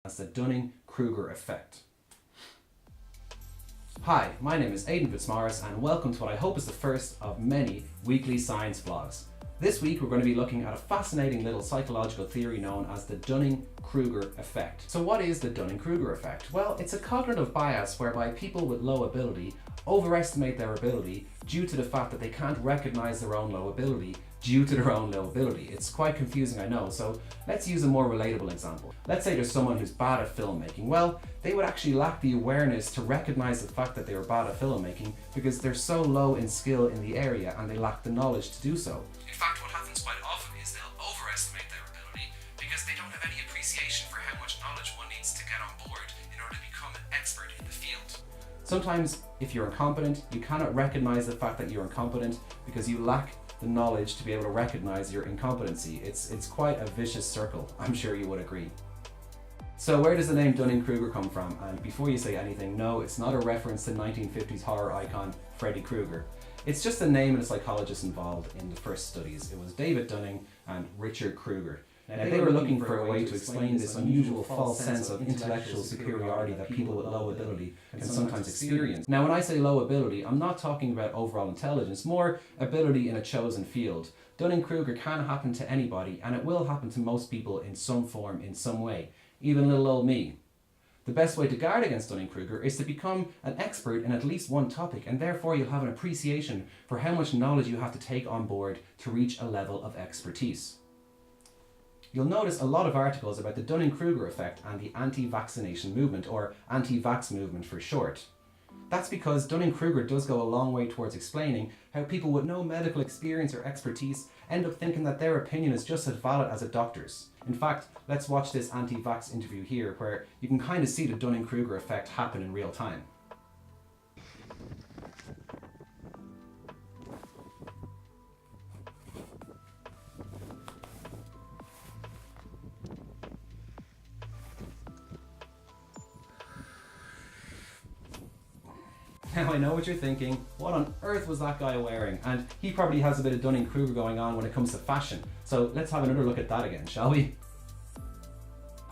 as the Dunning-Kruger Effect. Hi, my name is Aidan Fitzmaurice and welcome to what I hope is the first of many weekly science vlogs. This week we're going to be looking at a fascinating little psychological theory known as the Dunning-Kruger Effect. So what is the Dunning-Kruger Effect? Well, it's a cognitive bias whereby people with low ability overestimate their ability due to the fact that they can't recognize their own low ability due to their own low ability. It's quite confusing, I know, so let's use a more relatable example. Let's say there's someone who's bad at filmmaking. Well, they would actually lack the awareness to recognize the fact that they are bad at filmmaking because they're so low in skill in the area and they lack the knowledge to do so. In fact, what happens quite often is they'll overestimate their ability because they don't have any appreciation for how much knowledge one needs to get on board in order to become an expert in the field. Sometimes, if you're incompetent, you cannot recognize the fact that you're incompetent because you lack the knowledge to be able to recognize your incompetency. It's quite a vicious circle, I'm sure you would agree. So where does the name Dunning-Kruger come from? And before you say anything, no, it's not a reference to 1950s horror icon Freddy Krueger. It's just the name of the psychologists involved in the first studies. It was David Dunning and Richard Krueger. Now, they were looking for a way to explain this unusual false sense of intellectual superiority that people with low ability can sometimes experience. Now, when I say low ability, I'm not talking about overall intelligence, more ability in a chosen field. Dunning-Kruger can happen to anybody, and it will happen to most people in some form, in some way, even little old me. The best way to guard against Dunning-Kruger is to become an expert in at least one topic, and therefore you'll have an appreciation for how much knowledge you have to take on board to reach a level of expertise. You'll notice a lot of articles about the Dunning-Kruger effect and the anti-vaccination movement, or anti-vax movement for short. That's because Dunning-Kruger does go a long way towards explaining how people with no medical experience or expertise end up thinking that their opinion is just as valid as a doctor's. In fact, let's watch this anti-vax interview here where you can kind of see the Dunning-Kruger effect happen in real time. Now I know what you're thinking, what on earth was that guy wearing? And he probably has a bit of Dunning-Kruger going on when it comes to fashion. So let's have another look at that again, shall we?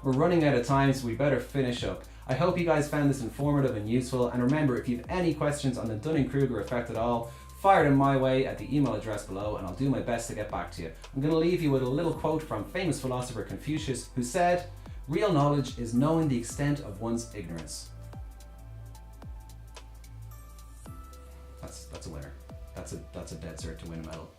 We're running out of time, so we better finish up. I hope you guys found this informative and useful, and remember, if you have any questions on the Dunning-Kruger effect at all, fire them my way at the email address below and I'll do my best to get back to you. I'm going to leave you with a little quote from famous philosopher Confucius, who said, "Real knowledge is knowing the extent of one's ignorance." That's a winner. That's a dead cert to win a medal.